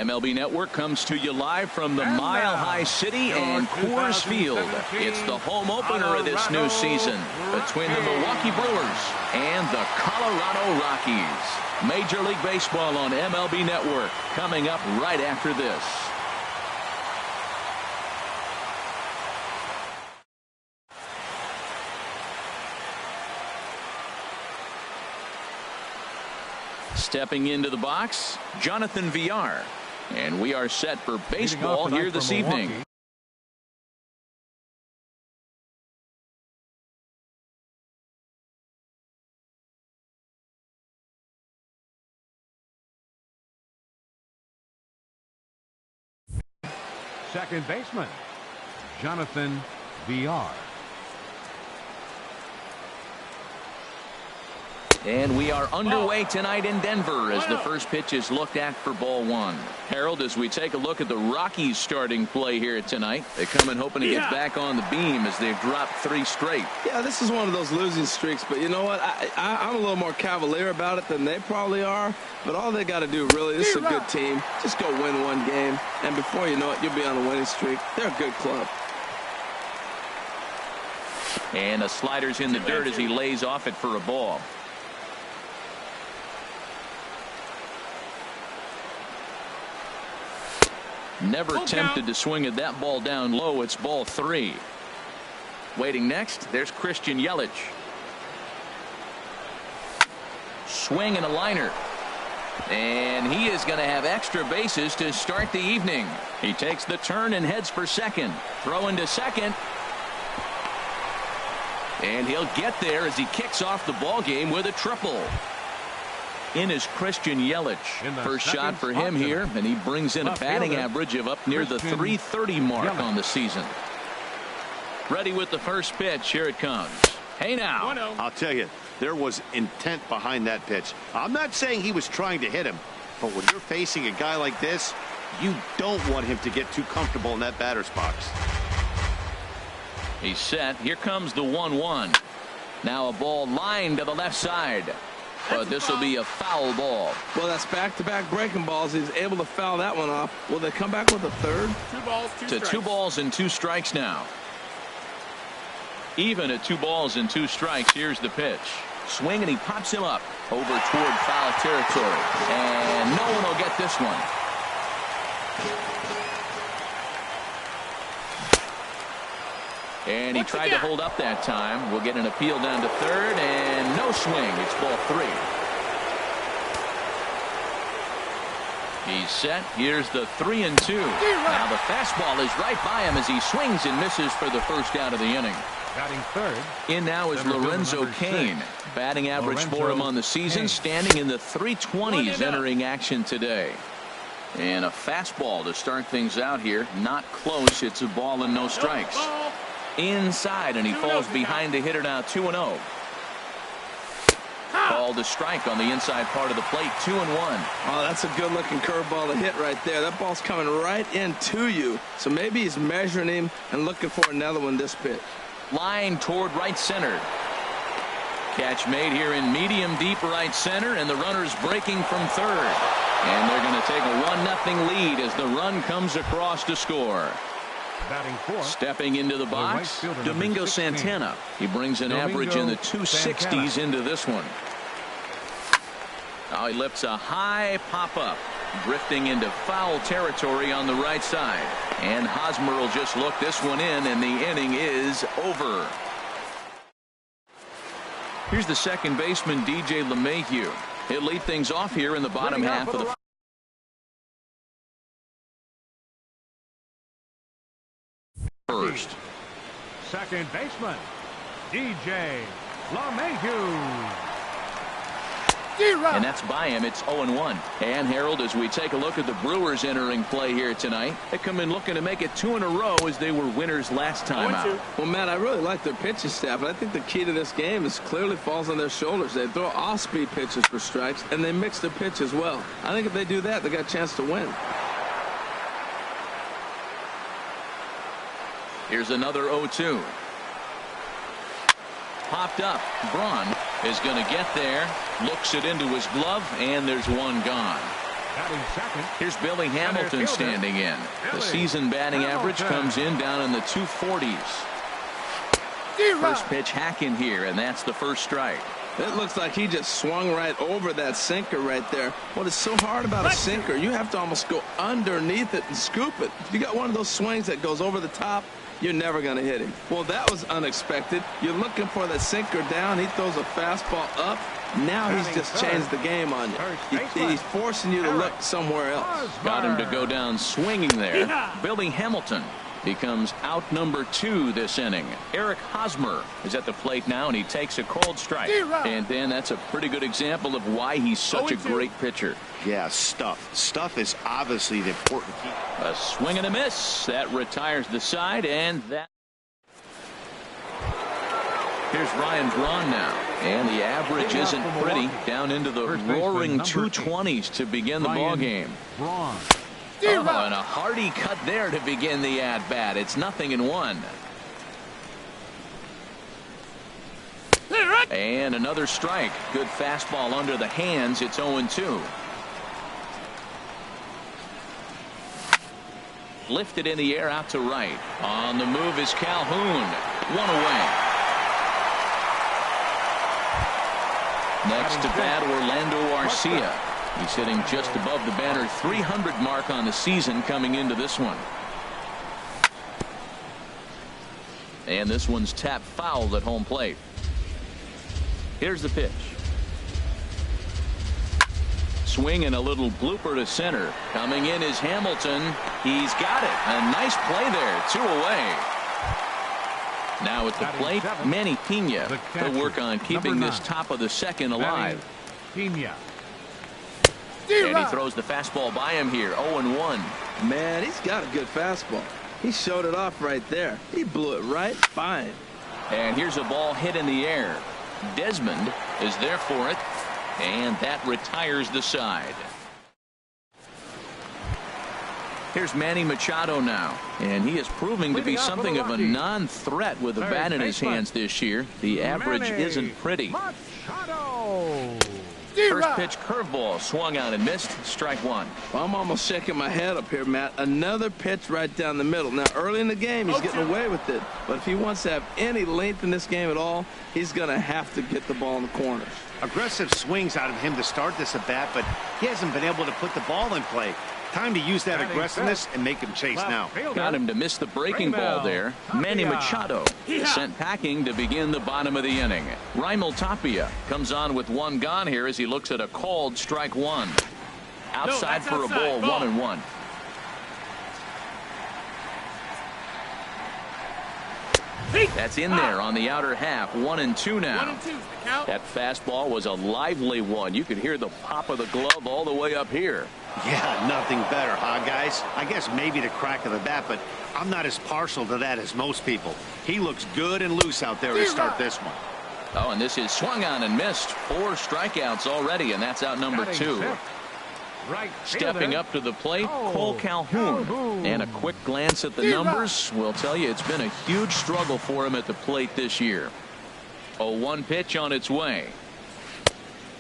MLB Network comes to you live from the Mile High City and Coors Field. It's the home opener of this new season between the Milwaukee Brewers and the Colorado Rockies. Major League Baseball on MLB Network coming up right after this. Stepping into the box, Jonathan Villar. And we are set for baseball here this evening. Second baseman, Jonathan Villar. And we are underway tonight in Denver as the first pitch is looked at for ball one. Harold, as we take a look at the Rockies starting play here tonight, they come in hoping to get back on the beam as they've dropped 3 straight. Yeah, this is one of those losing streaks, but you know what? I'm a little more cavalier about it than they probably are, but all they got to do, really, this is a good team. Just go win one game, and before you know it, you'll be on a winning streak. They're a good club. And a slider's in the dirt as he lays off it for a ball. Never tempted to swing at that ball down low. It's ball 3. Waiting next, there's Christian Yelich. Swing and a liner. And he is going to have extra bases to start the evening. He takes the turn and heads for second. Throwing to second. And he'll get there as he kicks off the ball game with a triple. In is Christian Yelich. First shot for him here, and he brings in a batting average of up near the .330 mark on the season. Ready with the first pitch. Here it comes. Hey now. I'll tell you, there was intent behind that pitch. I'm not saying he was trying to hit him, but when you're facing a guy like this, you don't want him to get too comfortable in that batter's box. He's set. Here comes the 1-1. Now a ball lined to the left side. But this will be a foul ball. Well, that's back-to-back breaking balls. He's able to foul that one off. Will they come back with a third? 2 balls, 2 strikes. 2 balls and 2 strikes now. Even at 2 balls and 2 strikes. Here's the pitch. Swing, and he pops him up over toward foul territory. And no one will get this one. And he tried to hold up that time. We'll get an appeal down to third, and no swing. It's ball 3. He's set. Here's the 3-2. Now the fastball is right by him as he swings and misses for the first out of the inning. Batting third. In now is Lorenzo Cain. Batting average for him on the season, standing in the 320s entering action today. And a fastball to start things out here. Not close. It's a ball and no strikes. Inside, and he falls behind the hitter now. 2-0. Called a strike on the inside part of the plate. 2-1. Oh, that's a good looking curveball to hit right there. That ball's coming right into you. So maybe he's measuring him and looking for another one this pitch. Line toward right center. Catch made here in medium deep right center, and the runner's breaking from third. And they're going to take a 1-0 lead as the run comes across to score. Batting fourth. Stepping into the box, Domingo Santana. He brings an average in the 260s into this one. Now he lifts a high pop-up, drifting into foul territory on the right side. And Hosmer will just look this one in, and the inning is over. Here's the second baseman, DJ LeMahieu. He'll lead things off here in the bottom half of the first. Second baseman, DJ LeMahieu. And that's by him. It's 0-1. And Harold, as we take a look at the Brewers entering play here tonight, they come in looking to make it 2 in a row as they were winners last time out. Well, Matt, I really like their pitching staff, and I think the key to this game is clearly falls on their shoulders. They throw off-speed pitches for strikes, and they mix their pitch as well. I think if they do that, they got a chance to win. Here's another 0-2. Popped up. Braun is going to get there. Looks it into his glove, and there's one gone. Batting second. Here's Billy Hamilton standing in. The season batting average comes in down in the 240s. First pitch hacking here, and that's the first strike. It looks like he just swung right over that sinker right there. What is so hard about a sinker, you have to almost go underneath it and scoop it. If you got one of those swings that goes over the top, you're never going to hit him. Well, that was unexpected. You're looking for that sinker down. He throws a fastball up. Now he's just changed the game on you. He's forcing you to look somewhere else. Got him to go down swinging there. Billy Hamilton becomes out number 2 this inning. Eric Hosmer is at the plate now, and he takes a cold strike. And then that's a pretty good example of why he's such a great pitcher. Yeah, stuff. Stuff is obviously the important key. A swing and a miss. That retires the side, and that. Here's Ryan Braun now, and the average isn't pretty. Down into the roaring 220s to begin the ball game. Oh, and a hearty cut there to begin the at-bat. It's 0-1. And another strike. Good fastball under the hands. It's 0-2. Lifted in the air out to right. On the move is Calhoun. One away. Next to bat, Orlando Arcia. He's hitting just above the banner 300 mark on the season coming into this one. And this one's tapped foul at home plate. Here's the pitch. Swing and a little blooper to center. Coming in is Hamilton. He's got it. A nice play there. 2 away. Now at the plate, Manny Pena. He'll work on keeping this top of the second alive. Pena. And he throws the fastball by him here. 0-1. Man, he's got a good fastball. He showed it off right there. He blew it right fine. And here's a ball hit in the air. Desmond is there for it. And that retires the side. Here's Manny Machado now, and he is proving to be something of a non-threat with the bat in his hands this year. The average isn't pretty. Machado. First pitch curveball swung on and missed. Strike 1. Well, I'm almost shaking my head up here, Matt. Another pitch right down the middle. Now, early in the game, he's getting away with it. But if he wants to have any length in this game at all, he's going to have to get the ball in the corners. Aggressive swings out of him to start this at bat, but he hasn't been able to put the ball in play. Time to use that aggressiveness and make him chase now. Got him to miss the breaking ball there. Manny Machado sent packing to begin the bottom of the inning. Raimel Tapia comes on with 1 gone here as he looks at a called strike 1. Outside for a ball. 1-1. That's in there on the outer half. 1-2 now. That fastball was a lively one. You could hear the pop of the glove all the way up here. Yeah, nothing better, huh, guys? I guess maybe the crack of the bat, but I'm not as partial to that as most people. He looks good and loose out there to start this one. Oh, and this is swung on and missed. 4 strikeouts already, and that's out number 2. Stepping up to the plate, Cole Calhoun. And a quick glance at the numbers will tell you it's been a huge struggle for him at the plate this year. 0-1 pitch on its way.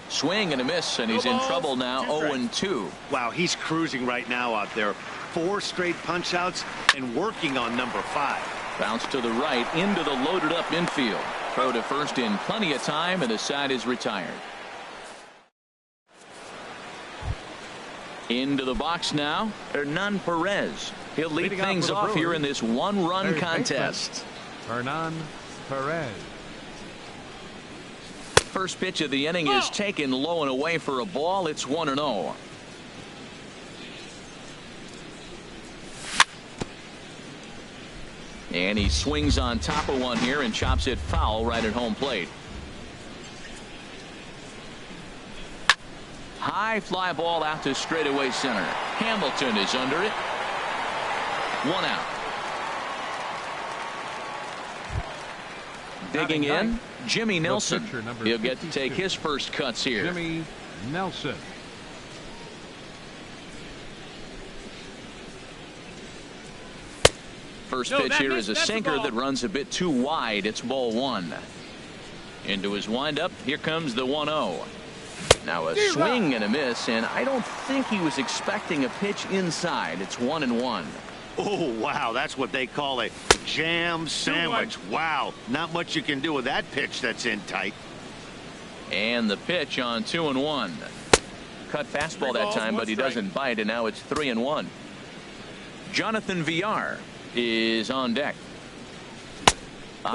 Swing and a miss, and he's in trouble now. 0-2. Wow, he's cruising right now out there. 4 straight punch outs and working on number 5. Bounce to the right into the loaded up infield. Throw to first in plenty of time, and the side is retired. Into the box now, Hernan Perez. He'll lead things off here in this 1-run contest. Hernan Perez. First pitch of the inning is taken low and away for a ball. It's 1-0. And he swings on top of one here and chops it foul right at home plate. High fly ball out to straightaway center. Hamilton is under it. 1 out. Digging in, Jimmy Nelson. He'll get to take his first cuts here. Jimmy Nelson. First pitch here is a sinker that runs a bit too wide. It's ball 1. Into his windup. Here comes the 1-0. Now a swing and a miss, and I don't think he was expecting a pitch inside. It's 1-1. Oh, wow, that's what they call a jam sandwich. Wow, not much you can do with that pitch that's in tight. And the pitch on 2-1. Cut fastball that time, but he doesn't bite, and now it's 3-1. Jonathan Villar is on deck.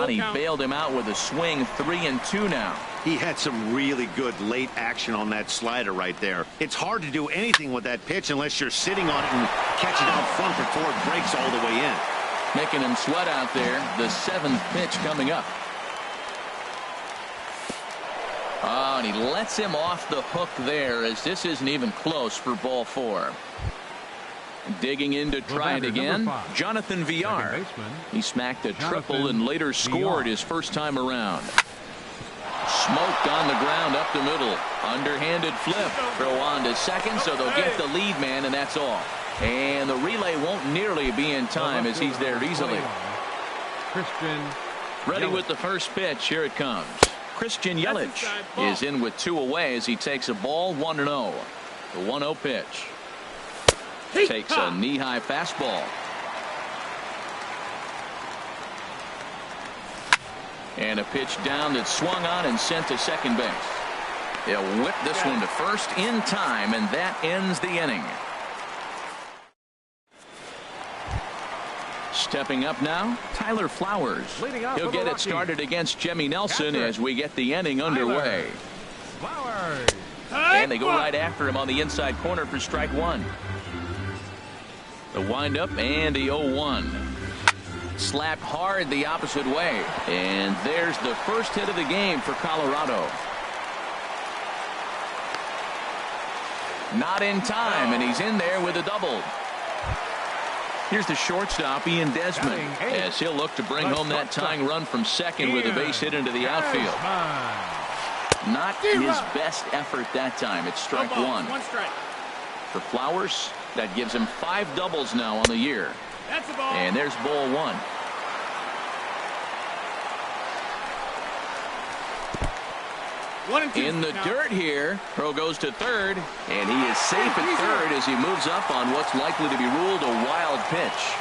He bailed him out with a swing. 3-2 now. He had some really good late action on that slider right there. It's hard to do anything with that pitch unless you're sitting on it and catch it out front before it breaks all the way in. Making him sweat out there. The 7th pitch coming up. Oh, and he lets him off the hook there, as this isn't even close for ball 4. Digging in to try it again, Jonathan Villar. He smacked a triple and later scored his first time around. Smoked on the ground up the middle. Underhanded flip. Throw on to second, so they'll get the lead man, and that's all. And the relay won't nearly be in time as he's there easily. Ready with the first pitch. Here it comes. Christian Yelich is in with 2 away as he takes a ball. 1-0. The 1-0 pitch. Takes a knee-high fastball. And a pitch down that swung on and sent to second base. He'll whip this one to first in time, and that ends the inning. Stepping up now, Tyler Flowers. He'll get it started against Jimmy Nelson as we get the inning underway. And they go right after him on the inside corner for strike 1. The windup and the 0-1. Slapped hard the opposite way. And there's the first hit of the game for Colorado. Not in time, and he's in there with a double. Here's the shortstop, Ian Desmond, as he'll look to bring home that tying run from second with a base hit into the outfield. Not his best effort that time. It's strike 1. For Flowers, that gives him 5 doubles now on the year. And there's ball 1. In the dirt here. Throw goes to third, and he is safe at third as he moves up on what's likely to be ruled a wild pitch.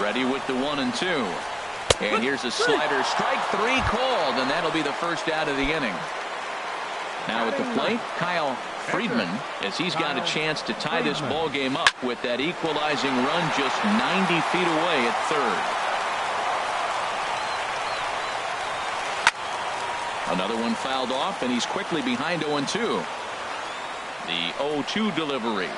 Ready with the 1-2. And here's a slider. Strike 3 called, and that'll be the first out of the inning. Now at the plate, Kyle Friedman, as he's got a chance to tie this ball game up with that equalizing run just 90 feet away at third. Another one fouled off, and he's quickly behind 0-2. The 0-2 delivery.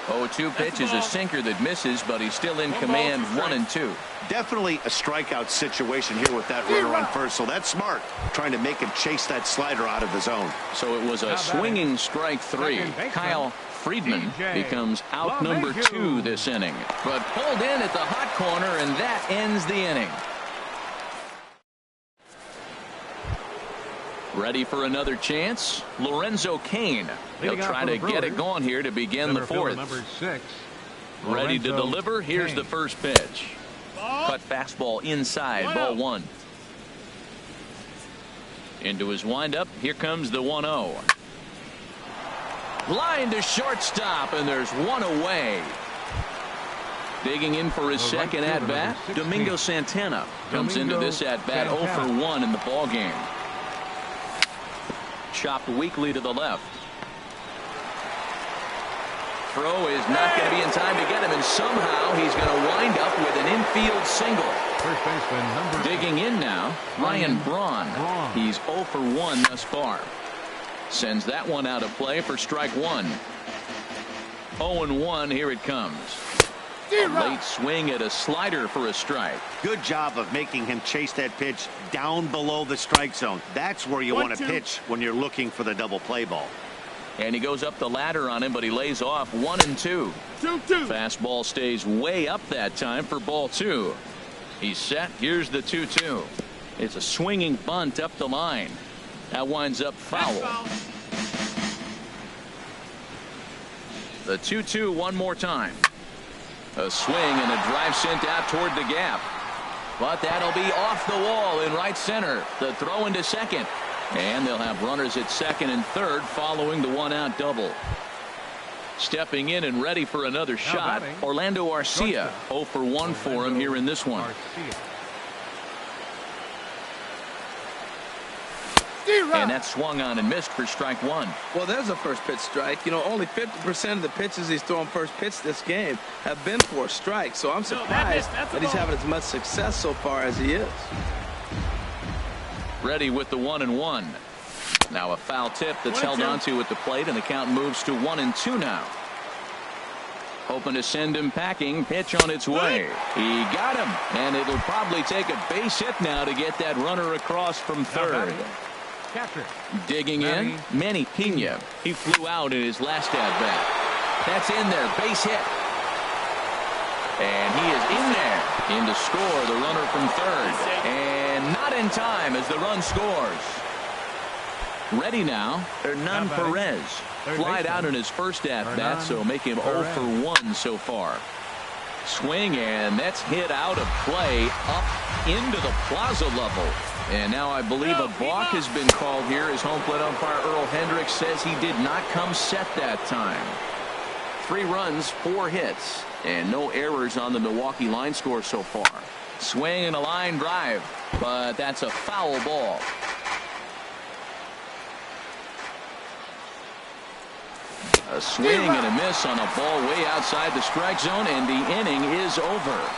0-2 pitch is a sinker that misses, but he's still in command. 1-2. Definitely a strikeout situation here with that runner on first, so that's smart, trying to make him chase that slider out of the zone. So it was a swinging strike 3. Kyle Friedman becomes out number 2 this inning, but pulled in at the hot corner, and that ends the inning. Ready for another chance, Lorenzo Cain. He'll try to get it going here to begin the 4th. Ready to deliver. Here's the first pitch. Cut fastball inside, ball 1. Into his windup. Here comes the 1-0. Line to shortstop, and there's 1 away. Digging in for his second at-bat, Domingo Santana comes into this at-bat 0 for 1 in the ball game. Chopped weakly to the left. Throw is not going to be in time to get him, and somehow he's going to wind up with an infield single. First baseman, digging in now, Ryan Braun. He's 0 for 1 thus far. Sends that one out of play for strike 1. 0-1. Here it comes. A late swing at a slider for a strike. Good job of making him chase that pitch down below the strike zone. That's where you want to pitch when you're looking for the double play ball. And he goes up the ladder on him, but he lays off 1-2. 2-2. Fastball stays way up that time for ball 2. He's set. Here's the 2-2. It's a swinging bunt up the line. That winds up foul. The 2-2 one more time. A swing and a drive sent out toward the gap. But that'll be off the wall in right center. The throw into second. And they'll have runners at second and third following the one-out double. Stepping in and ready for another shot, Orlando Arcia. 0 for 1 for him here in this one. And that swung on and missed for strike one. Well, there's a first pitch strike. You know, only 50% of the pitches he's throwing first pitch this game have been for strikes. So I'm surprised that he's having as much success so far as he is. Ready with the 1-1. Now a foul tip that's held onto at the plate, and the count moves to 1-2 now. Hoping to send him packing. Pitch on its way. He got him, and it'll probably take a base hit now to get that runner across from third. Digging in, Manny Pena. He flew out in his last at-bat. That's in there, base hit. And he is in there. In to score, the runner from third. And not in time as the run scores. Ready now, Hernan Perez. Flied out in his first at-bat, so make him 0 for 1 so far. Swing, and that's hit out of play up into the plaza level. And now I believe a balk has been called here as home plate umpire Earl Hendricks says he did not come set that time. 3 runs, 4 hits, and no errors on the Milwaukee line score so far. Swing and a line drive, but that's a foul ball. A swing and a miss on a ball way outside the strike zone, and the inning is over.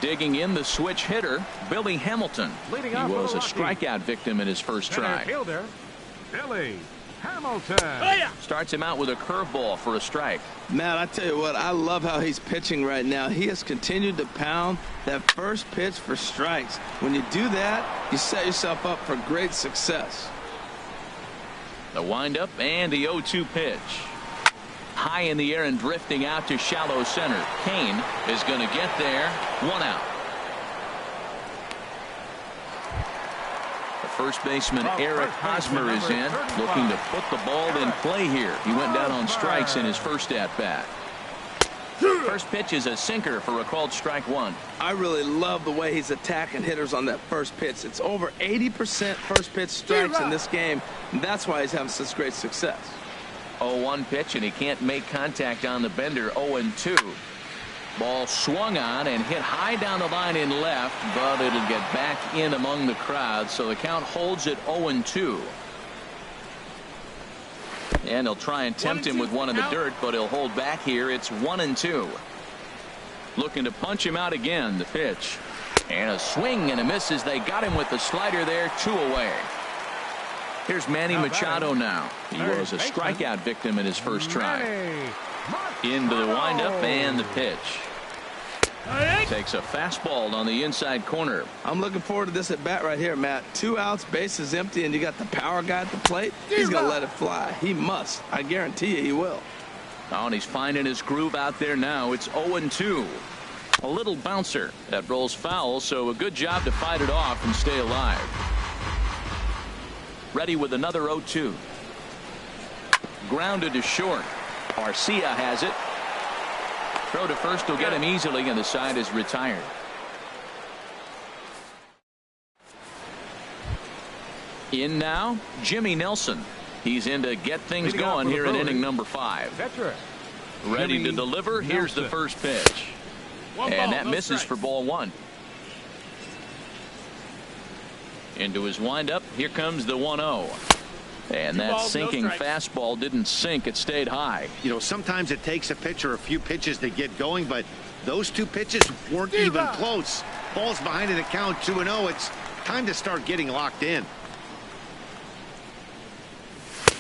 Digging in, the switch hitter, Billy Hamilton. He was a strikeout victim in his first try. Billy Hamilton starts him out with a curveball for a strike. Matt, I tell you what, I love how he's pitching right now. He has continued to pound that first pitch for strikes. When you do that, you set yourself up for great success. The windup and the 0-2 pitch. High in the air and drifting out to shallow center. Kane is going to get there. 1 out. The first baseman Eric Hosmer is in, looking to put the ball in play here. He went down on strikes in his first at-bat. First pitch is a sinker for a called strike 1. I really love the way he's attacking hitters on that first pitch. It's over 80% first pitch strikes in this game, and that's why he's having such great success. 0-1 pitch, and he can't make contact on the bender. 0-2. Ball swung on and hit high down the line in left, but it'll get back in among the crowd, so the count holds at 0-2. And they'll try and tempt him with one in the dirt, but he'll hold back here. It's 1-2. Looking to punch him out again. The pitch. And a swing and a miss as they got him with the slider there. 2 away. Here's Manny Machado now. He was a strikeout victim in his first try. Into the windup and the pitch. Takes a fastball on the inside corner. I'm looking forward to this at bat right here, Matt. 2 outs, base is empty, and you got the power guy at the plate. He's going to let it fly. He must. I guarantee you he will. Oh, and he's finding his groove out there now. It's 0-2. A little bouncer that rolls foul, so a good job to fight it off and stay alive. Ready with another 0-2. Grounded to short. Arcia has it. Throw to first will get him easily, and the side is retired. In now, Jimmy Nelson. He's in to get things going here in inning number 5. Ready to deliver. Here's the first pitch. And that misses for ball 1. Into his windup. Here comes the 1-0. And that sinking fastball didn't sink. It stayed high. You know, sometimes it takes a pitcher a few pitches to get going, but those 2 pitches weren't even close. Ball's behind in the count 2-0. It's time to start getting locked in.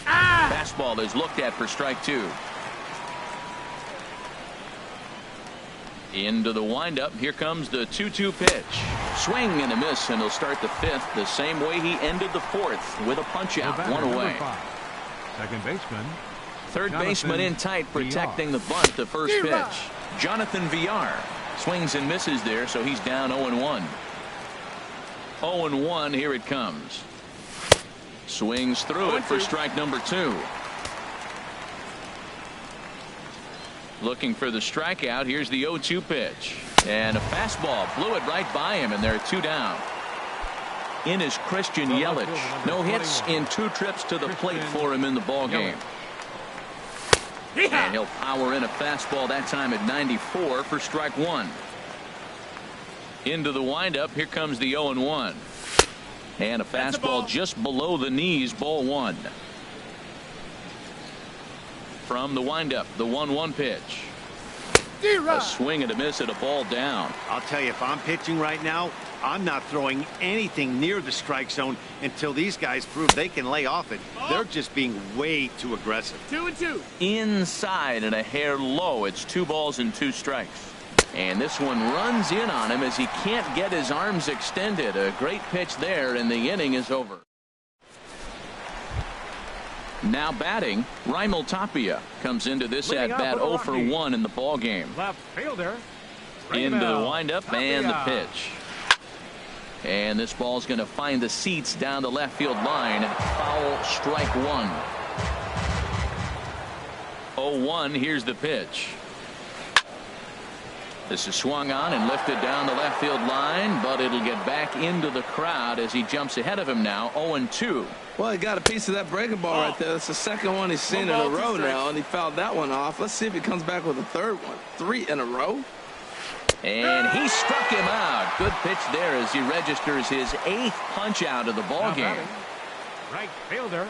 Fastball is looked at for strike 2. Into the windup. Here comes the 2-2 pitch. Swing and a miss, and he'll start the 5th the same way he ended the 4th with a punch out. 1 away. Second baseman. Third baseman in tight, protecting the bunt. The first pitch. Jonathan Villar swings and misses there, so he's down 0-1. 0-1. Here it comes. Swings through it for strike number 2. Looking for the strikeout. Here's the 0-2 pitch. And a fastball blew it right by him, and there are 2 down. In is Christian Yelich. No hits in 2 trips to the plate for him in the ball game. And he'll power in a fastball that time at 94 for strike 1. Into the windup. Here comes the 0-1. And a fastball just below the knees, ball 1. From the windup, the 1-1 pitch. A swing and a miss at a ball down. I'll tell you, if I'm pitching right now, I'm not throwing anything near the strike zone until these guys prove they can lay off it. They're just being way too aggressive. 2-2. Inside and a hair low. It's 2 balls and 2 strikes. And this one runs in on him as he can't get his arms extended. A great pitch there, and the inning is over. Now batting, Raimel Tapia comes into this at bat 0 for 1 in the ball game. Left fielder. Into the windup and the pitch. And this ball's going to find the seats down the left field line. Foul, strike 1. 0-1. Here's the pitch. This is swung on and lifted down the left field line, but it'll get back into the crowd as he jumps ahead of him now. 0-2. Well, he got a piece of that breaking ball right there. That's the second one he's seen in a row now, and he fouled that one off. Let's see if he comes back with a third one. 3 in a row. And he struck him out. Good pitch there as he registers his 8th punch out of the ball game. Right fielder,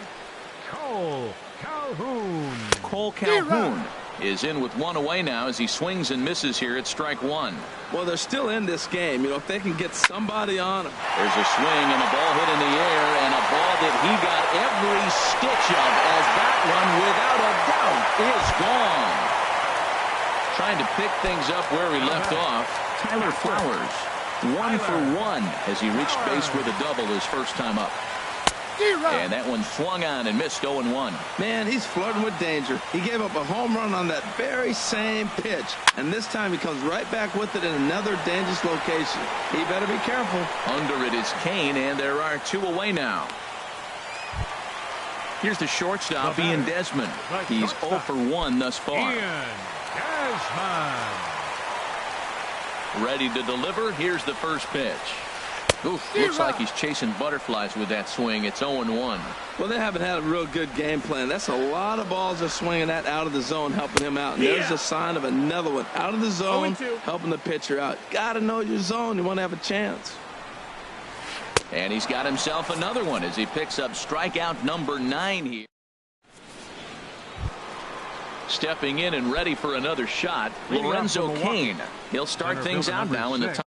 Cole Calhoun. Cole Calhoun is in with 1 away now as he swings and misses here at strike 1. Well, they're still in this game. You know, if they can get somebody on him. There's a swing and a ball hit in the air, and a ball that he got every stitch of, as that one, without a doubt, is gone. Trying to pick things up where he left off. Tyler Flowers, 1 for 1 as he reached base with a double his first time up. And that one swung on and missed 0-1. Man, he's flirting with danger. He gave up a home run on that very same pitch, and this time he comes right back with it in another dangerous location. He better be careful. Under it is Kane, and there are 2 away now. Here's the shortstop, Ian Desmond. He's 0 for 1 thus far. Ian Desmond. Ready to deliver. Here's the first pitch. Oof, looks like he's chasing butterflies with that swing. It's 0-1. Well, they haven't had a real good game plan. That's a lot of balls they're swinging at out of the zone, helping him out. And there's a sign of another one out of the zone, helping the pitcher out. Got to know your zone. You want to have a chance. And he's got himself another one as he picks up strikeout number 9 here. Stepping in and ready for another shot, Lorenzo Cain. He'll start things out now in the top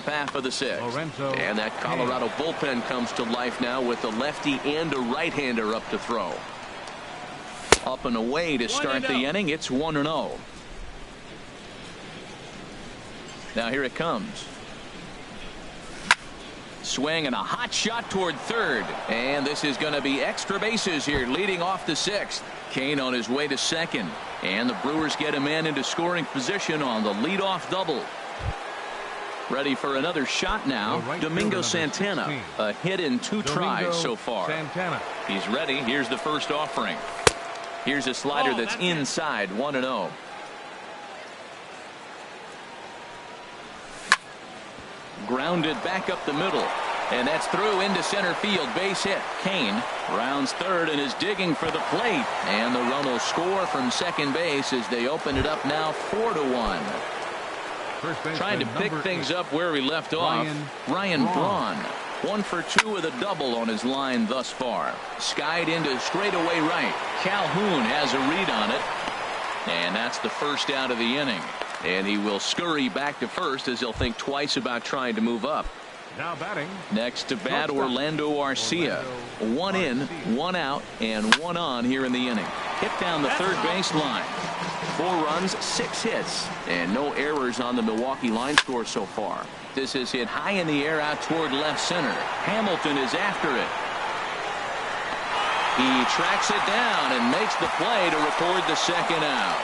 half of the 6th. And that Colorado bullpen comes to life now with a lefty and a right-hander up to throw. Up and away to start the inning. It's 1-0. Now here it comes. Swing and a hot shot toward third. And this is going to be extra bases here leading off the 6th. Cain on his way to second. And the Brewers get a man into scoring position on the leadoff double. Ready for another shot now. Domingo Santana. A hit in 2 tries so far. He's ready. Here's the first offering. Here's a slider that's inside. 1-0. Grounded back up the middle. And that's through into center field. Base hit. Cain rounds third and is digging for the plate. And the run will score from second base as they open it up now 4-1. Trying to pick things up where he left off. Ryan Braun. 1 for 2 with a double on his line thus far. Skied into straightaway right. Calhoun has a read on it. And that's the first out of the inning. And he will scurry back to first as he'll think twice about trying to move up. Now batting. Next to bat, Orlando Arcia. 1 in, 1 out, and 1 on here in the inning. Hit down the third baseline. 4 runs, 6 hits, and no errors on the Milwaukee line score so far. This is hit high in the air out toward left center. Hamilton is after it. He tracks it down and makes the play to record the second out.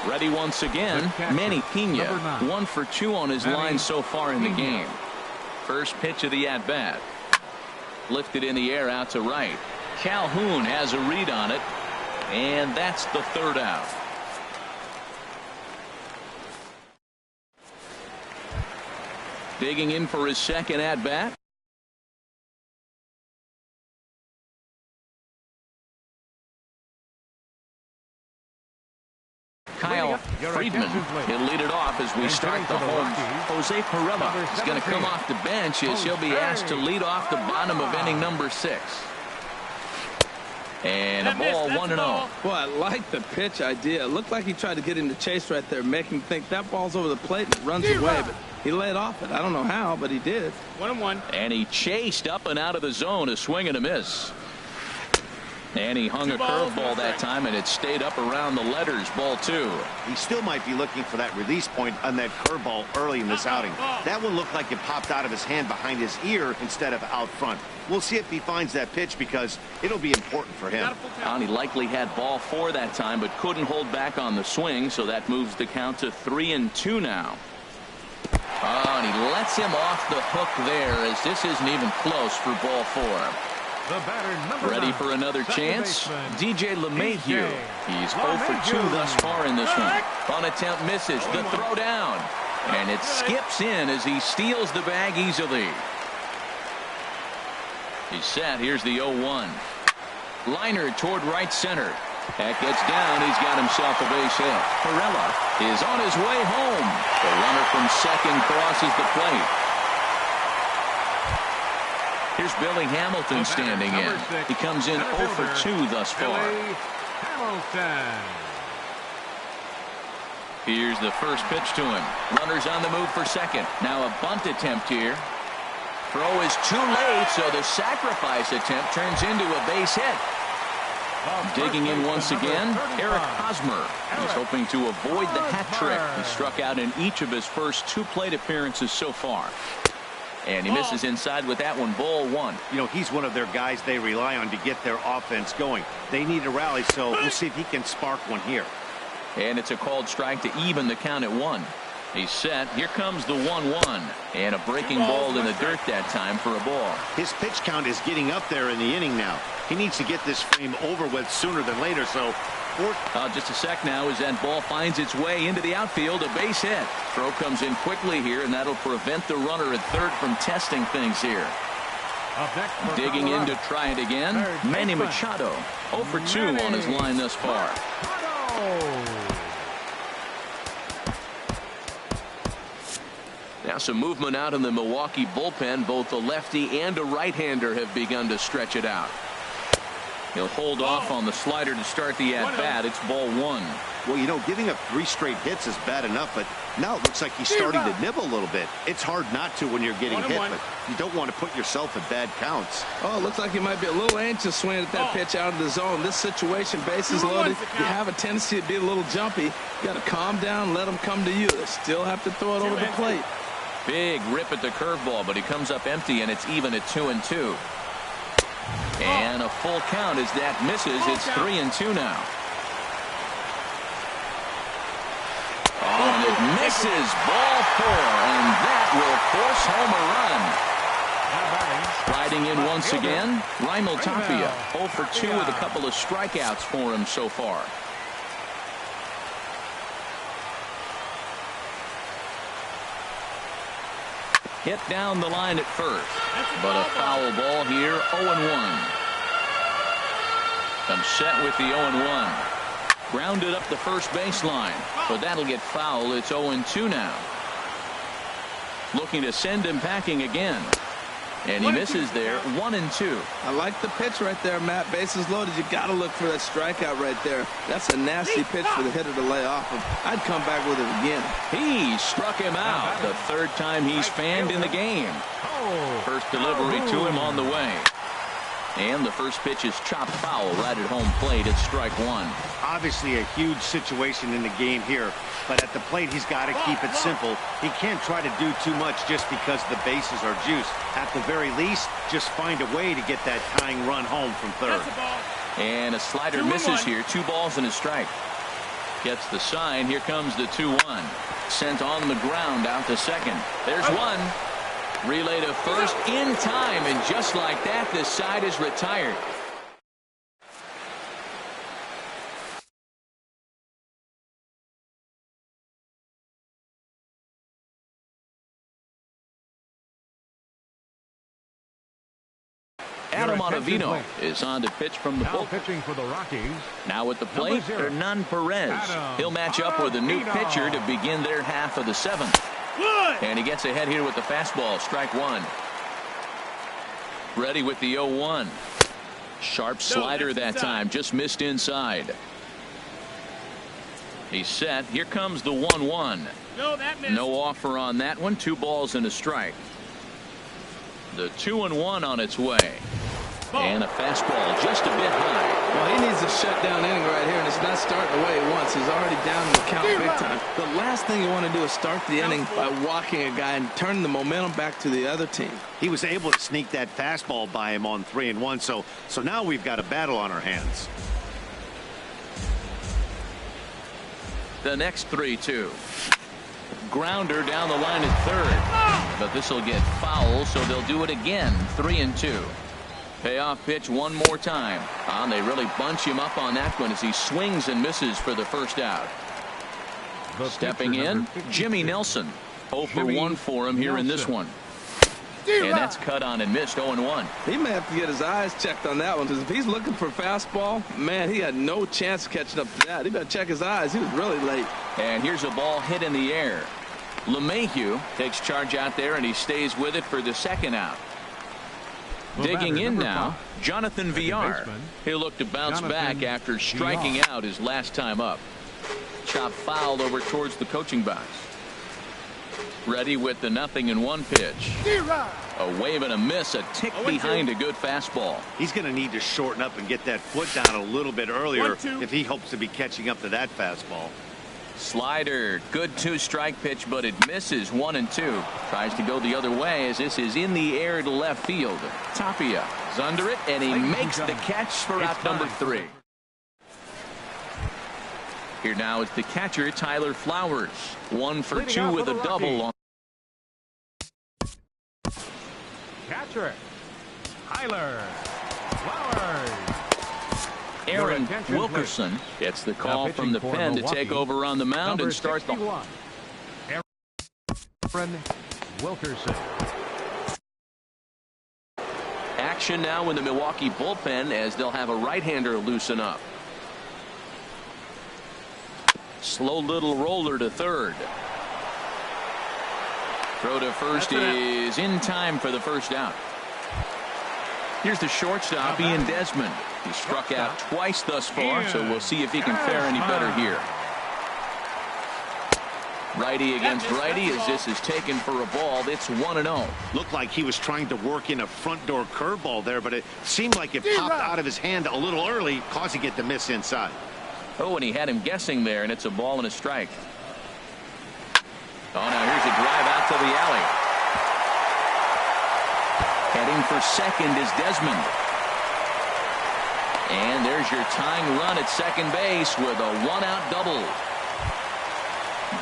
Ready once again, Manny Pena, 1 for 2 on his line so far in the game. First pitch of the at-bat. Lifted in the air out to right. Calhoun has a read on it, and that's the third out. Digging in for his second at-bat. Kyle Friedman, he'll lead it off as we start the home. Jose Pirela is going to come off the bench as he'll be asked to lead off the bottom of inning number 6. And a ball 1-0. Well, I like the pitch idea. It looked like he tried to get in the chase right there, make him think that ball's over the plate and it runs away. But he laid off it. I don't know how, but he did. 1-1. And he chased up and out of the zone, a swing and a miss. And he hung a curveball that time, and it stayed up around the letters. Ball 2. He still might be looking for that release point on that curveball early in this outing. That one looked like it popped out of his hand behind his ear instead of out front. We'll see if he finds that pitch because it'll be important for him. And he likely had ball 4 that time, but couldn't hold back on the swing, so that moves the count to 3-2 now. Oh, and he lets him off the hook there as this isn't even close for ball 4. The batter, ready for another chance. DJ LeMahieu. He's 0 for 2 thus far in this one. On attempt misses. The throw down. And it skips in as he steals the bag easily. He's set. Here's the 0-1. Liner toward right center. That gets down. He's got himself a base hit. Pirela is on his way home. The runner from second crosses the plate. Here's Billy Hamilton standing in. He comes in 0 for 2 thus far. Here's the first pitch to him. Runners on the move for second. Now a bunt attempt here. Throw is too late, so the sacrifice attempt turns into a base hit. Digging in once again, Eric Hosmer. He's hoping to avoid the hat trick. He struck out in each of his first 2 plate appearances so far. And he misses inside with that one. Ball 1. You know, he's one of their guys they rely on to get their offense going. They need a rally, so we'll see if he can spark one here. And it's a called strike to even the count at 1. He's set. Here comes the 1-1. And a breaking ball in the dirt that time for a ball. His pitch count is getting up there in the inning now. He needs to get this frame over with sooner than later, so... just a sec now as that ball finds its way into the outfield. A base hit. Throw comes in quickly here, and that'll prevent the runner at third from testing things here. Digging in to try it again. Manny Machado 0 for 2 on his line thus far. Now some movement out in the Milwaukee bullpen. Both a lefty and a right-hander have begun to stretch it out. He'll hold off on the slider to start the at-bat. It's ball 1. Well, you know, giving up 3 straight hits is bad enough, but now it looks like he's starting to nibble a little bit. It's hard not to when you're getting hit, but you don't want to put yourself in bad counts. Oh, it looks like he might be a little anxious swinging at that pitch out of the zone. This situation, bases loaded, you have a tendency to be a little jumpy. You got to calm down, let them come to you. They still have to throw it over the plate. Big rip at the curveball, but he comes up empty, and it's even at 2-2. And a full count as that misses. It's 3-2 now. Oh, and it misses. Ball 4, and that will force home a run. Riding in once again, Raimel Tapia. 0 for 2 with a couple of strikeouts for him so far. Hit down the line at first, but a foul ball here. 0-1. Comes set with the 0-1. Grounded up the first baseline, but that'll get foul. It's 0-2 now. Looking to send him packing again. And he misses there. 1-2. I like the pitch right there, Matt. Bases loaded. You got to look for that strikeout right there. That's a nasty pitch for the hitter to lay off of. I'd come back with it again. He struck him out. The third time he's fanned in the game. First delivery to him on the way. And the first pitch is chopped foul right at home plate. It's strike 1. Obviously a huge situation in the game here, but at the plate he's got to keep it simple. He can't try to do too much just because the bases are juiced. At the very least, just find a way to get that tying run home from third. And a slider misses here. 2 balls and a strike. Gets the sign. Here comes the 2-1. Sent on the ground out to second. There's one. Relay to first in time, and just like that, this side is retired. Adam Ottavino is on to pitch from the bullpen. Pitching for the Rockies. Now at the plate, Hernan Perez. He'll match up with a new pitcher to begin their half of the seventh. And he gets ahead here with the fastball. Strike one. Ready with the 0-1. Sharp slider that time. Just missed inside. He's set. Here comes the 1-1. No offer on that one. 2 balls and a strike. The 2-1 on its way. And a fastball just a bit high. Well, he needs a shutdown inning right here, and it's not starting the way he wants. He's already down in the count big time. The last thing you want to do is start the inning by walking a guy and turning the momentum back to the other team. He was able to sneak that fastball by him on 3-1, so now we've got a battle on our hands. The next 3-2. Grounder down the line at third, but this will get foul, so they'll do it again. 3-2. Payoff pitch one more time. They really bunch him up on that one as he swings and misses for the first out. Stepping in, Jimmy Nelson. 0 for 1 for him here in this one. And that's cut on and missed. 0-1. He may have to get his eyes checked on that one, because if he's looking for fastball, man, he had no chance of catching up to that. He better check his eyes. He was really late. And here's a ball hit in the air. LeMahieu takes charge out there, and he stays with it for the second out. Digging in now, Jonathan Villar. He'll look to bounce back after striking out his last time up. Chop fouled over towards the coaching box. Ready with the 0-1 pitch. A wave and a miss, a tick behind a good fastball. He's going to need to shorten up and get that foot down a little bit earlier if he hopes to be catching up to that fastball. Slider, good 2-strike pitch, but it misses. 1-2. Tries to go the other way as this is in the air to left field. Tapia is under it, and he makes the catch for out number 3. Here now is the catcher, Tyler Flowers. 1 for 2 with a double on. Catcher, Tyler Flowers. Aaron Wilkerson gets the call from the pen to take over on the mound and start the. Aaron Wilkerson. Action now in the Milwaukee bullpen as they'll have a right-hander loosen up. Slow little roller to third. Throw to first is in time for the first out. Here's the shortstop, Ian Desmond. He struck out twice thus far, so we'll see if he can fare any better here. Righty against righty as this is taken for a ball. It's 1-0. Looked like he was trying to work in a front door curveball there, but it seemed like it popped out of his hand a little early, causing it to miss inside. Oh, and he had him guessing there, and it's a ball and a strike. Oh, now here's a drive out to the alley. Heading for second is Desmond. And there's your tying run at second base with a 1-out double.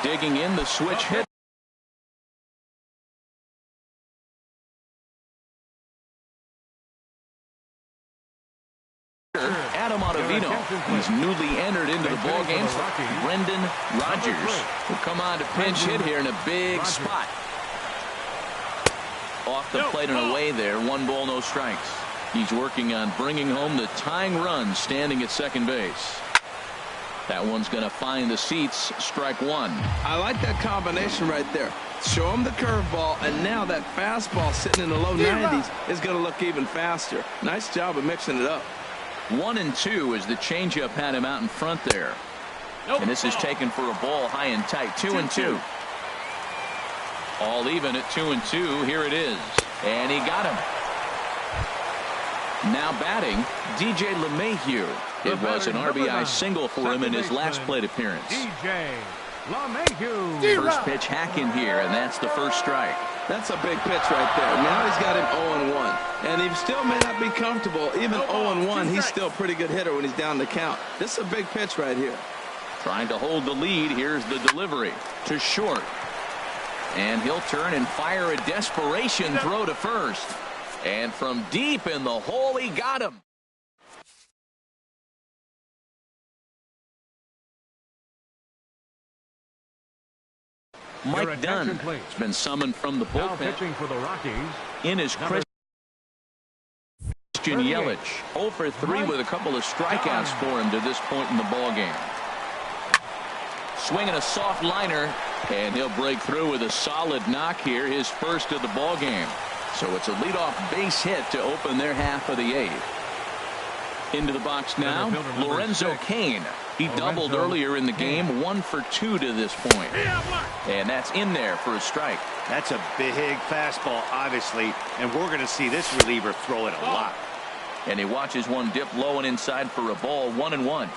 Digging in the switch hit. Adam Ottavino. He's newly entered into the ballgame. Brendan Rodgers will come on to pinch hit here in a big spot. Off the plate and away there. 1 ball, no strikes. He's working on bringing home the tying run standing at second base. That one's going to find the seats. Strike 1. I like that combination right there. Show him the curveball, and now that fastball sitting in the low 90s is going to look even faster. Nice job of mixing it up. 1-2 as the changeup had him out in front there. And this is taken for a ball high and tight. 2-2. All even at 2-2. Here it is. And he got him. Now batting, DJ LeMahieu. It was an RBI single for him in his last plate appearance. DJ LeMahieu. First pitch hack in here, and that's the first strike. That's a big pitch right there. Now he's got him 0-1. And he still may not be comfortable. Even 0-1, he's still a pretty good hitter when he's down the count. This is a big pitch right here. Trying to hold the lead. Here's the delivery to short. And he'll turn and fire a desperation throw to first. And from deep in the hole, he got him. Mike Dunn has been summoned from the bullpen. Pitching for the Rockies. In is Christian Yelich. 0 for 3 with a couple of strikeouts for him to this point in the ballgame. Swinging a soft liner, and he'll break through with a solid knock here, his first of the ballgame. So it's a leadoff base hit to open their half of the 8th. Into the box now, Lorenzo Cain. He doubled earlier in the game, 1 for 2 to this point. And that's in there for a strike. That's a big fastball, obviously, and we're going to see this reliever throw it a lot. And he watches one dip low and inside for a ball, 1-1.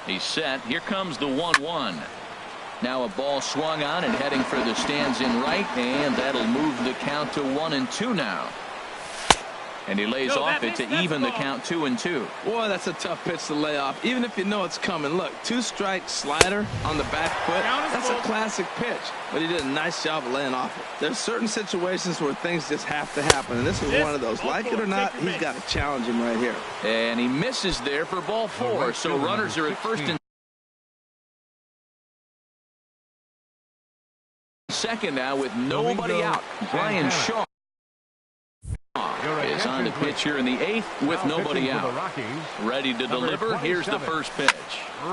He's set. Here comes the 1-1. Now a ball swung on and heading for the stands in right, and that'll move the count to 1-2 now. And he lays off it to even the count 2-2. Boy, that's a tough pitch to lay off, even if you know it's coming. Look, 2-strike slider on the back foot. That's a classic pitch, but he did a nice job of laying off it. There's certain situations where things just have to happen, and this is one of those. Like it or not, he's got to challenge him right here. And he misses there for ball 4. So runners are at first and second now with nobody out. Brian Shaw is on the pitch here in the 8th with nobody out. Ready to deliver. Here's the first pitch.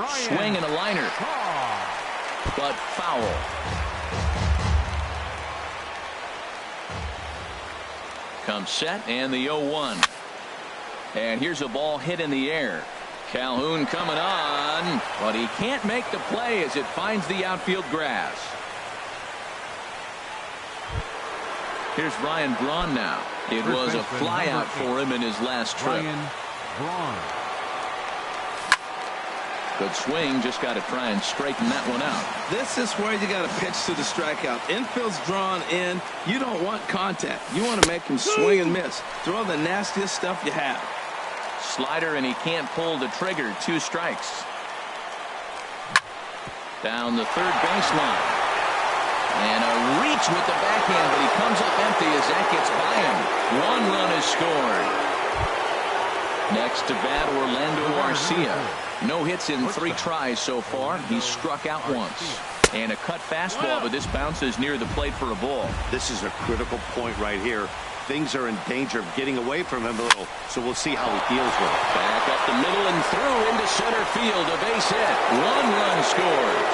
Swing and a liner, but foul. Comes set and the 0-1. And here's a ball hit in the air. Calhoun coming on, but he can't make the play as it finds the outfield grass. Here's Ryan Braun now. It was a flyout for him in his last trip. Good swing. Just got to try and straighten that one out. This is where you got to pitch to the strikeout. Infield's drawn in. You don't want contact. You want to make him swing and miss. Throw the nastiest stuff you have. Slider, and he can't pull the trigger. 2 strikes. Down the third baseline. And a reach with the backhand, but he comes up empty as that gets by him. 1 run is scored. Next to bat, Orlando Arcia. No hits in 3 tries so far. He's struck out once. And a cut fastball, but this bounces near the plate for a ball. This is a critical point right here. Things are in danger of getting away from him a little, so we'll see how he deals with it. Back up the middle and through into center field. A base hit. 1 run scores.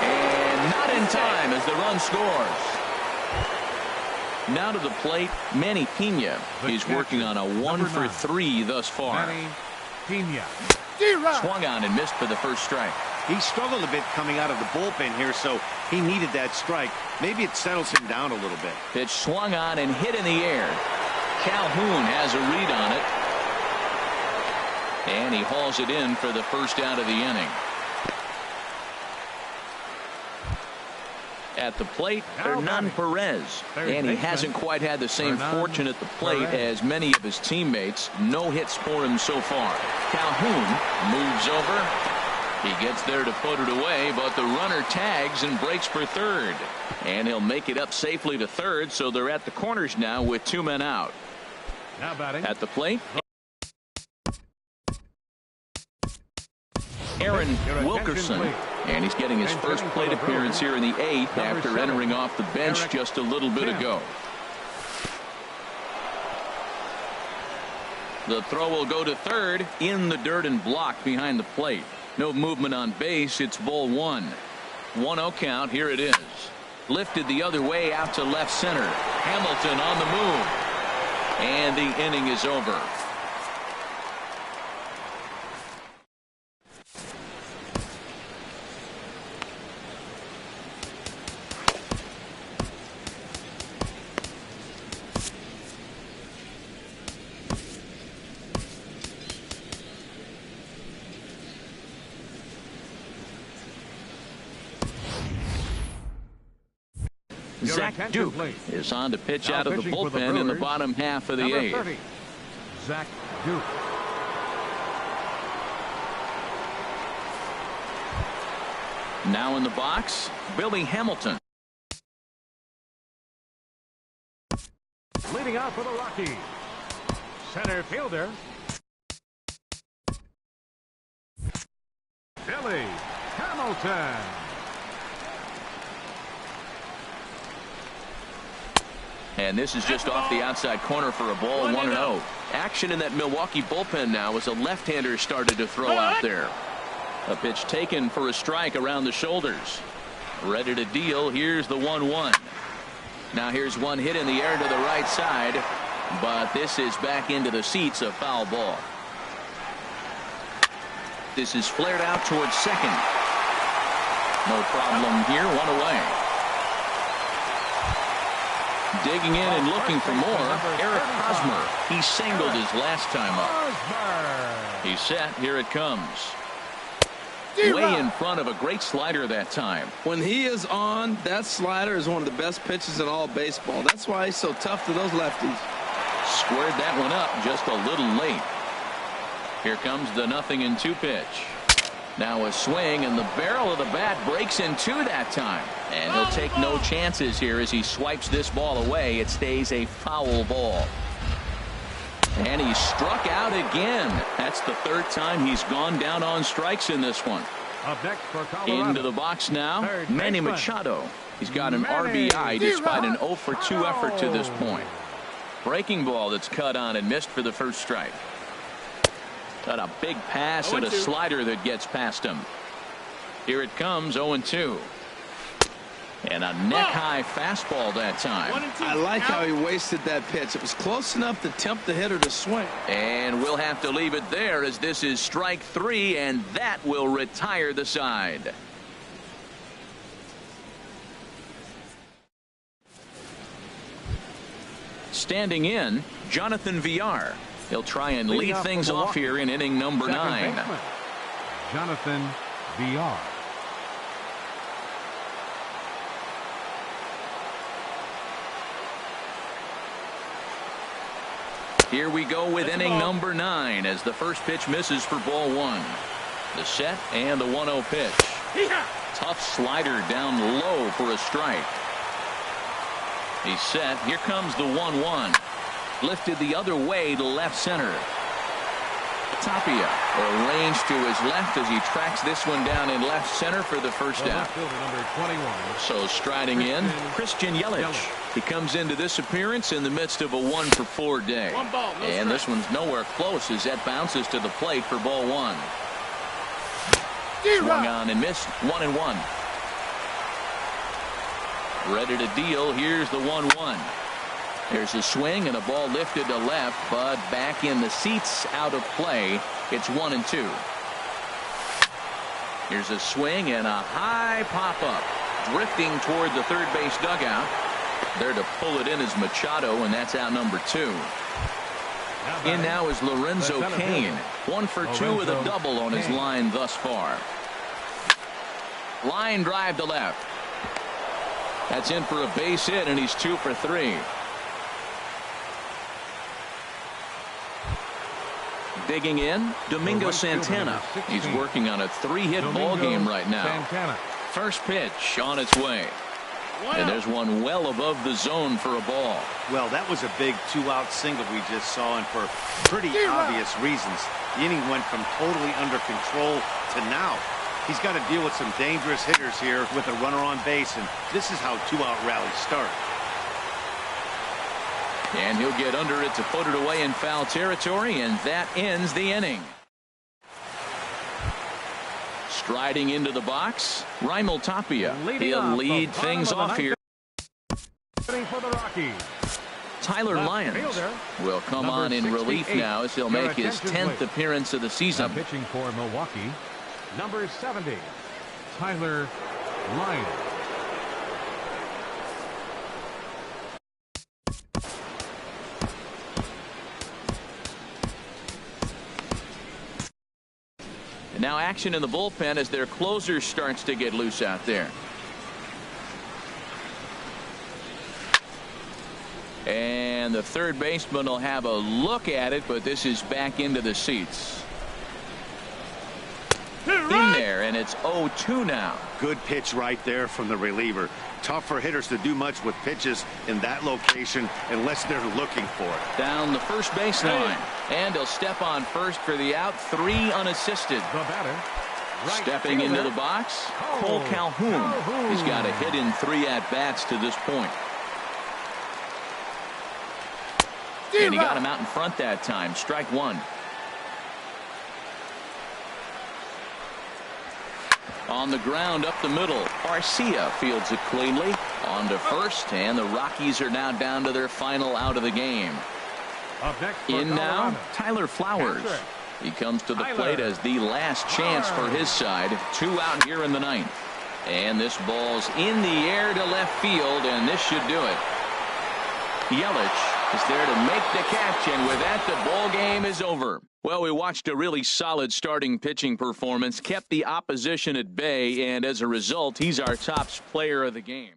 And not in time as the run scores. Now to the plate, Manny Pena. He's working on a 1 for 3 thus far. Swung on and missed for the first strike. He struggled a bit coming out of the bullpen here, so he needed that strike. Maybe it settles him down a little bit. Pitch swung on and hit in the air. Calhoun has a read on it. And he hauls it in for the first out of the inning. At the plate, Hernan Perez. And he hasn't quite had the same fortune at the plate as many of his teammates. No hits for him so far. Calhoun moves over. He gets there to put it away, but the runner tags and breaks for third. And he'll make it up safely to third, so they're at the corners now with 2 men out. Now batting. At the plate, Aaron Wilkerson. And he's getting his first plate appearance here in the 8th after entering off the bench just a little bit ago. The throw will go to third, in the dirt and blocked behind the plate. No movement on base. It's ball 1. 1-0 count. Here it is. Lifted the other way out to left center. Hamilton on the move. And the inning is over. Zach Duke is on to pitch out of the bullpen in the bottom half of the 8th. Zach Duke. Now in the box, Billy Hamilton. Leading out for the Rockies, center fielder, Billy Hamilton. And this is just off the outside corner for a ball, 1-0. Action in that Milwaukee bullpen now as a left-hander started to throw out there. A pitch taken for a strike around the shoulders. Ready to deal. Here's the 1-1. Now here's one hit in the air to the right side, but this is back into the seats, a foul ball. This is flared out towards second. No problem here, one away. Digging in and looking for more, Eric Hosmer. He singled his last time up. He's set. Here it comes. Way in front of a great slider that time. When he is on, that slider is one of the best pitches in all baseball. That's why he's so tough to those lefties. Squared that one up just a little late. Here comes the 0-2 pitch. Now a swing, and the barrel of the bat breaks in two that time. And he'll take no chances here as he swipes this ball away. It stays a foul ball. And he struck out again. That's the third time he's gone down on strikes in this one. Up next for Colorado. Into the box now, Manny Machado. He's got an RBI despite an 0-for-2 effort to this point. Breaking ball that's cut on and missed for the first strike. Got a big pass and a slider that gets past him. Here it comes, 0-2. And a neck-high fastball that time. I like how he wasted that pitch. It was close enough to tempt the hitter to swing. And we'll have to leave it there as this is strike 3, and that will retire the side. Standing in, Jonathan Villar. He'll try and lead things off here in inning number 9. Jonathan Villar. Here we go with inning number 9 as the first pitch misses for ball 1. The set and the 1-0 pitch. Tough slider down low for a strike. He's set. Here comes the 1-1. Lifted the other way to left center. Tapia arranged to his left as he tracks this one down in left center for the first out. So striding in, Christian Yelich. He comes into this appearance in the midst of a 1-for-4 day. And this one's nowhere close as that bounces to the plate for ball 1. Swung on and missed, 1-1. Ready to deal. Here's the 1-1. There's a swing and a ball lifted to left, but back in the seats, out of play. It's 1-2. Here's a swing and a high pop-up. Drifting toward the third base dugout. There to pull it in is Machado, and that's out number 2. In now is Lorenzo Cain. 1-for-2 with a double on his line thus far. Line drive to left. That's in for a base hit, and he's 2-for-3. Digging in, Domingo Santana. He's working on a 3-hit ball game right now. First pitch on its way. And there's one well above the zone for a ball. Well, that was a big 2-out single we just saw, and for pretty obvious reasons. The inning went from totally under control to now. He's got to deal with some dangerous hitters here with a runner on base, and this is how 2-out rallies start. And he'll get under it to put it away in foul territory, and that ends the inning. Striding into the box, Raimel Tapia. He'll lead things off here. For the Rockies. Tyler Lyons will come on in relief now as he'll make his 10th appearance of the season. Pitching for Milwaukee, number 70, Tyler Lyons. Now action in the bullpen as their closer starts to get loose out there. And the third baseman will have a look at it, but this is back into the seats. In there, and it's 0-2 now. Good pitch right there from the reliever. Tough for hitters to do much with pitches in that location unless they're looking for it. Down the first baseline, and he'll step on first for the out. 3 unassisted. The batter. Right Stepping fielder, into the box, Cole Calhoun. He's got a hit in 3 at-bats to this point. And he got him out in front that time. Strike 1. On the ground up the middle, Garcia fields it cleanly. On to first, and the Rockies are now down to their final out of the game. Up next for In now, Colorado. Tyler Flowers. Catcher. He comes to the Tyler plate as the last chance for his side. 2 out here in the 9th. And this ball's in the air to left field, and this should do it. Yelich is there to make the catch, and with that, the ball game is over. Well, we watched a really solid starting pitching performance, kept the opposition at bay, and as a result, he's our top player of the game.